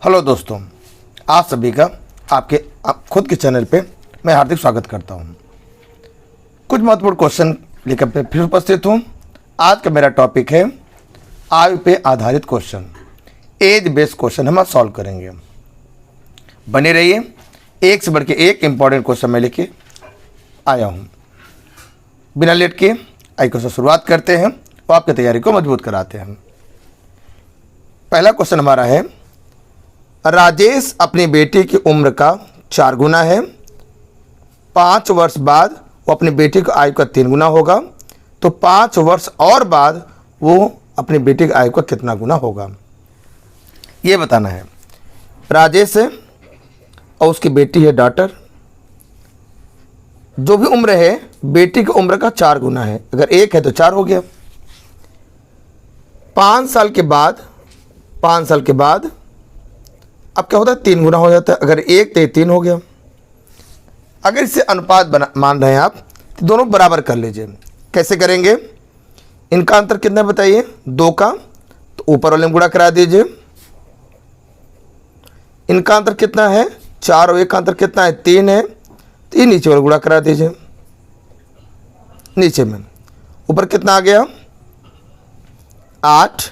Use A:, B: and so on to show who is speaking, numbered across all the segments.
A: Hello दोस्तों, आप सभी का आप खुद के चैनल पे मैं हार्दिक स्वागत करता हूं। कुछ महत्वपूर्ण क्वेश्चन लेकर मैं फिर उपस्थित हूं। आज का मेरा टॉपिक है आयु पे आधारित क्वेश्चन, एज बेस्ड क्वेश्चन हम आज सॉल्व करेंगे। बने रहिए, एक से बढ़ के एक इंपॉर्टेंट क्वेश्चन मैं लेके आया हूं। बिना लेट के आइए क्वेश्चन शुरुआत करते हैं और आपकी तैयारी को मजबूत कराते हैं। पहला क्वेश्चन हमारा है, राजेश अपनी बेटी की उम्र का 4 गुना है। 5 वर्ष बाद वो अपनी बेटी की आयु का 3 गुना होगा, तो 5 वर्ष और बाद वो अपनी बेटी की आयु का कितना गुना होगा, ये बताना है। राजेश है और उसकी बेटी है डॉटर। जो भी उम्र है बेटी की उम्र का 4 गुना है। अगर 1 है तो 4 हो गया। 5 साल के बाद अब क्या होता है, 3 गुना हो जाता है। अगर 1 तो 3 हो गया। अगर इसे अनुपात मान रहे हैं आप तो दोनों बराबर कर लीजिए। कैसे करेंगे, इनका अंतर कितना बताइए, 2 का, तो ऊपर वाले में गुणा करा दीजिए। इनका अंतर कितना है, 4 और 1 का अंतर कितना है, 3 है, तो ये नीचे वाले गुणा करा दीजिए। नीचे में ऊपर कितना आ गया, 8,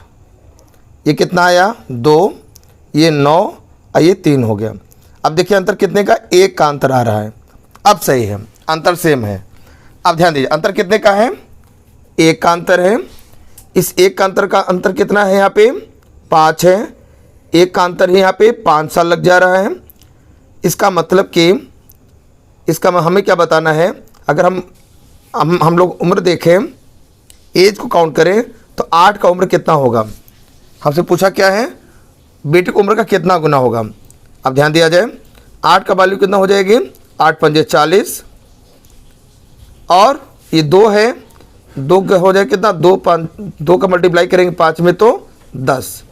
A: ये कितना आया, 2, ये 9 और ये 3 हो गया। अब देखिए अंतर कितने का, 1 का अंतर आ रहा है। अब सही है, अंतर सेम है। अब ध्यान दीजिए अंतर कितने का है, 1 का अंतर है। इस 1 का अंतर कितना है, यहाँ पे 5 है। 1 का अंतर है, यहाँ पे 5 साल लग जा रहा है। इसका मतलब कि हमें क्या बताना है, अगर हम लोग उम्र देखें, एज को काउंट करें तो 8 का उम्र कितना होगा। हमसे पूछा क्या है, बेटी की उम्र का कितना गुना होगा। अब ध्यान दिया जाए, 8 का वैल्यू कितना हो जाएगी, 8 पंजे 40, और ये 2 है, 2 का हो जाए कितना, 2 का मल्टीप्लाई करेंगे 5 में तो 10,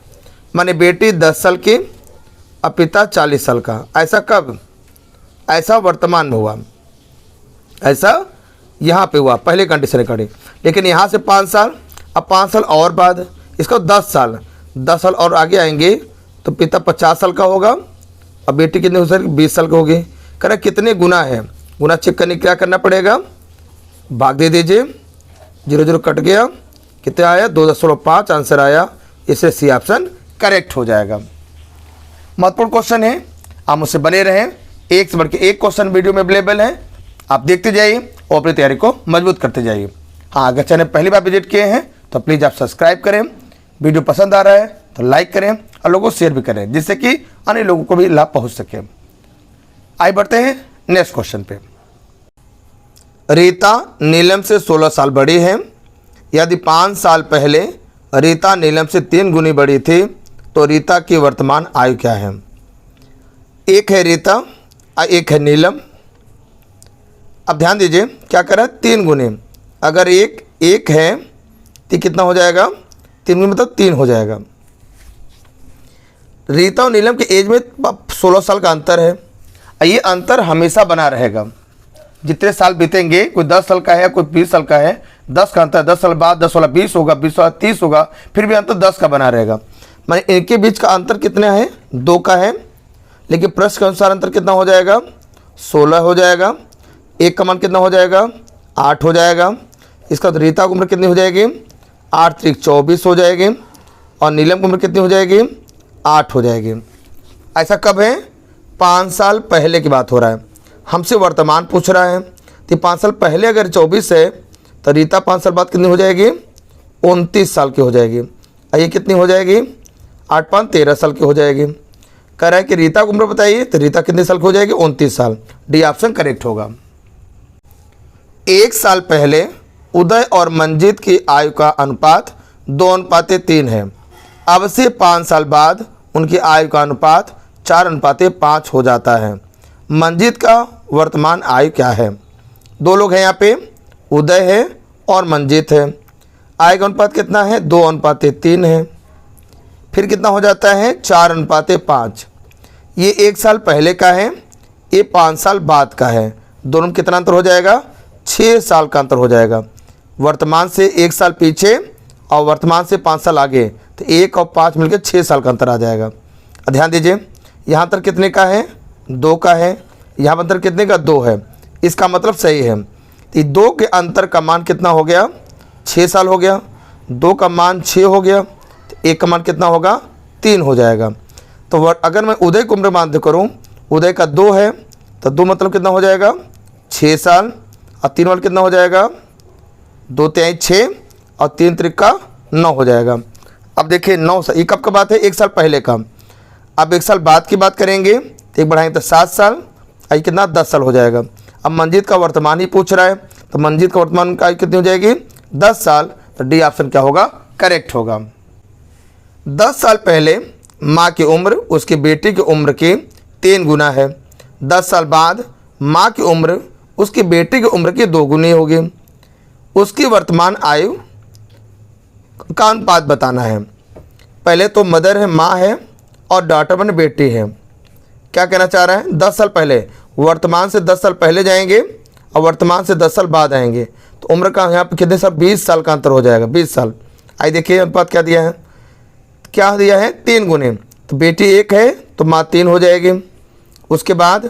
A: माने बेटी 10 साल की और पिता 40 साल का। ऐसा कब, ऐसा वर्तमान में हुआ, ऐसा यहाँ पे हुआ, पहले कंडीशन करें। लेकिन यहाँ से 5 साल, अब 5 साल और बाद इसका 10 साल और आगे आएंगे तो पिता 50 साल का होगा और बेटी कितने हो सर, 20 साल का होगी। कह रहा कितने गुना है, गुना चेक करने क्या करना पड़ेगा, भाग दे दीजिए, 0 0 कट गया, कितना आया, 2.5 आंसर आया। इससे सी ऑप्शन करेक्ट हो जाएगा। महत्वपूर्ण क्वेश्चन है, आप मुझसे बने रहें। एक से बढ़ के एक क्वेश्चन वीडियो में अवेलेबल है, आप देखते जाइए और अपनी तैयारी को मजबूत करते जाइए। हाँ, अगर चैनल पहली बार विजिट किए हैं तो प्लीज़ आप सब्सक्राइब करें। वीडियो पसंद आ रहा है तो लाइक करें और लोगों को शेयर भी करें, जिससे कि अन्य लोगों को भी लाभ पहुंच सके। आइए बढ़ते हैं नेक्स्ट क्वेश्चन पे। रीता नीलम से 16 साल बड़ी है। यदि 5 साल पहले रीता नीलम से 3 गुनी बड़ी थी तो रीता की वर्तमान आयु क्या है। एक है रीता और एक है नीलम। अब ध्यान दीजिए क्या कर रहा है, 3 गुने। अगर एक है तो कितना हो जाएगा, 3 गुने मतलब 3 हो जाएगा। रीता और नीलम के एज में 16 साल का अंतर है। ये अंतर हमेशा बना रहेगा, जितने साल बीतेंगे, कोई 10 साल का है, कोई 20 साल का है, 10 का अंतर, 10 साल बाद 10 वाला 20 होगा, 20 वाला 30 होगा, फिर भी अंतर 10 का बना रहेगा। माने इनके बीच का अंतर कितना है, 2 का है। लेकिन प्रश्न के अनुसार अंतर कितना हो जाएगा, 16 हो जाएगा। 1 का मान कितना हो जाएगा, 8 हो जाएगा। इसका तो रीता की उम्र कितनी हो जाएगी, 8 3 24 हो जाएगी, और नीलम की उम्र कितनी हो जाएगी, 8 हो जाएगी। ऐसा कब है, 5 साल पहले की बात हो रहा है, हमसे वर्तमान पूछ रहा है। तो 5 साल पहले अगर 24 है तो रीता 5 साल बाद कितनी हो जाएगी, 29 साल की हो जाएगी। और ये कितनी हो जाएगी, 8 5 13 साल की हो जाएगी। कह रहा है कि रीता की उम्र बताइए, तो रीता कितने साल की हो जाएगी, 29 साल। डी ऑप्शन करेक्ट होगा। 1 साल पहले उदय और मंजीत की आयु का अनुपात 2:3 है। अब से 5 साल बाद उनकी आयु का अनुपात 4:5 हो जाता है। मंजीत का वर्तमान आयु क्या है। 2 लोग हैं यहाँ पे, उदय है और मंजीत है। आयु का अनुपात कितना है, 2:3 है। फिर कितना हो जाता है, 4:5। ये 1 साल पहले का है, ये 5 साल बाद का है। दोनों में कितना अंतर हो जाएगा, 6 साल का अंतर हो जाएगा। वर्तमान से 1 साल पीछे और वर्तमान से 5 साल आगे, तो 1 और 5 मिलकर 6 साल का अंतर आ जाएगा। ध्यान दीजिए यहाँ अंतर कितने का है, 2 का है। यहाँ अंतर कितने का, 2 है। इसका मतलब सही है। तो 2 के अंतर का मान कितना हो गया, 6 साल हो गया। 2 का मान 6 हो गया, तो 1 का मान कितना होगा, 3 हो जाएगा। तो अगर मैं उदय की उम्र मानते करूँ, उदय का 2 है, तो 2 मतलब कितना हो जाएगा, 6 साल। और 3 वाला कितना हो जाएगा, 2 तिहाई 6 और 3 त्रिका 9 हो जाएगा। अब देखिए 9 साल, ये कब का बात है, 1 साल पहले का। अब 1 साल बाद की बात करेंगे तो 1 बढ़ाएंगे तो 7 साल, आई कितना 10 साल हो जाएगा। अब मंजीत का वर्तमान ही पूछ रहा है, तो मंजीत का वर्तमान का आयु कितनी हो जाएगी, 10 साल। तो डी ऑप्शन क्या होगा, करेक्ट होगा। 10 साल पहले माँ की उम्र उसकी बेटी की उम्र के 3 गुना है। 10 साल बाद माँ की उम्र उसकी बेटी की उम्र की 2 गुनी होगी। उसकी वर्तमान आयु का अनुपात बताना है। पहले तो मदर है, माँ है, और डॉटर बन बेटी है। क्या कहना चाह रहा है, 10 साल पहले, वर्तमान से 10 साल पहले जाएंगे और वर्तमान से 10 साल बाद आएंगे, तो उम्र का यहाँ पे कितने साल, 20 साल का अंतर हो जाएगा, 20 साल। आइए देखिए अनुपात क्या दिया है, क्या दिया है, 3 गुने। तो बेटी 1 है तो माँ 3 हो जाएगी। उसके बाद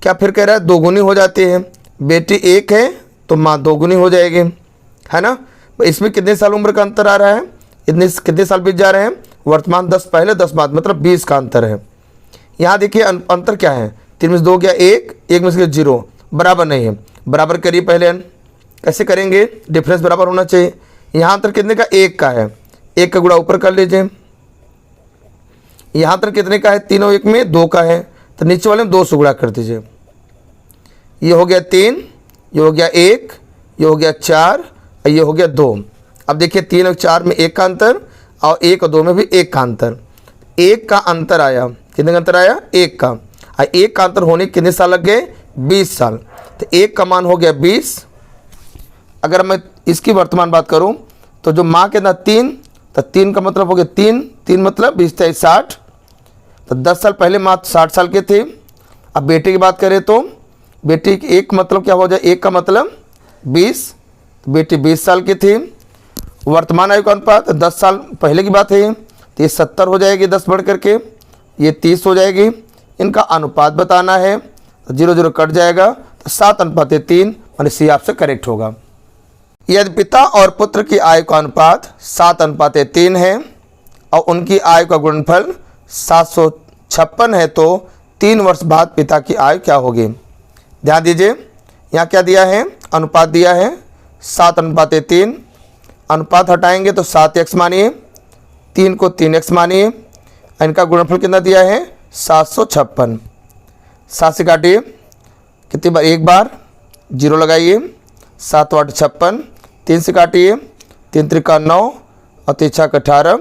A: क्या फिर कह रहा है, 2 गुनी हो जाती है। बेटी 1 है तो माँ 2 गुनी हो जाएगी, है ना। इसमें कितने साल उम्र का अंतर आ रहा है, इतने कितने साल बीत जा रहे हैं, वर्तमान 10 पहले 10 बाद, मतलब 20 का अंतर है। यहाँ देखिए अंतर क्या है, 3 में से 2 गया 1, 1 में से 0, बराबर नहीं है। बराबर करिए पहले, कैसे करेंगे, डिफरेंस बराबर होना चाहिए। यहाँ अंतर कितने का, 1 का है, 1 का गुणा ऊपर कर लीजिए। यहाँ अंतर कितने का है, 3 और 1 में 2 का है, तो नीचे वाले में 2 से गुणा कर दीजिए। ये हो गया 3, ये हो गया 1, ये हो गया 4 और ये हो गया 2। अब देखिए 3 और 4 में 1 का अंतर और 1 और 2 में भी 1 का अंतर। 1 का अंतर आया, कितने का अंतर आया, 1 का। और 1 का अंतर होने कितने साल लग गए, 20 साल। तो 1 का मान हो गया 20। अगर मैं इसकी वर्तमान बात करूं तो जो माँ के ना 3, तो 3 का मतलब हो गया 3 मतलब 20 × 60। तो 10 साल पहले माँ 60 साल के थे। अब बेटी की बात करें तो बेटी की 1 मतलब क्या हो जाए, 1 का मतलब 20, तो बेटी 20 साल की थी। वर्तमान आयु का अनुपात 10 साल पहले की बात है, तो ये 70 हो जाएगी, 10 बढ़ करके ये 30 हो जाएगी। इनका अनुपात बताना है, तो 0 0 कट जाएगा, तो 7:3, माने सी आपसे करेक्ट होगा। यदि पिता और पुत्र की आयु का अनुपात 7:3 है और उनकी आयु का गुणनफल 756 है, तो 3 वर्ष बाद पिता की आयु क्या होगी। ध्यान दीजिए, यहाँ क्या दिया है, अनुपात दिया है 7:3। अनुपात हटाएंगे तो 7x मानिए, 3 को 3x मानिए। इनका गुणनफल कितना दिया है, 756। 7 से काटिए, कितनी बार, 1 बार, 0 लगाइए, 7 × 8 = 56। 3 से काटिए, 3 त्रिका 9 और 3 छक 18।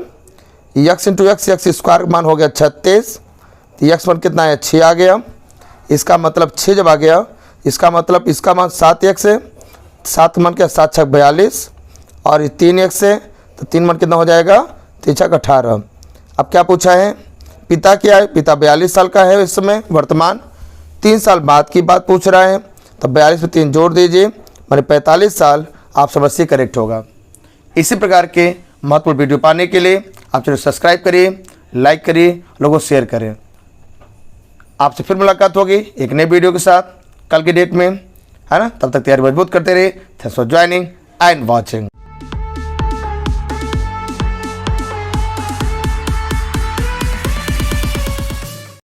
A: x × x स्क्वायर का मान हो गया 36। तो x मान कितना है, 6 आ गया। इसका मतलब 6 जब आ गया, इसका मतलब इसका मान 7x है। 7 मान क्या, 7 × 6 = 42 और ये 3x है, तो 3 मान कितना हो जाएगा, 3 छक 18। अब क्या पूछा है, पिता क्या है, पिता 42 साल का है इस समय वर्तमान। 3 साल बाद की बात पूछ रहा है, तो 42 में 3 जोड़ दीजिए, माने 45 साल। आप समझिए करेक्ट होगा। इसी प्रकार के महत्वपूर्ण वीडियो पाने के लिए आप चैनल सब्सक्राइब करिए, लाइक करिए, लोगों को शेयर करें। आपसे फिर मुलाकात होगी एक नए वीडियो के साथ कल की डेट में, है ना। तब तक तैयारी मजबूत करते रहिए। Thanks for joining and watching.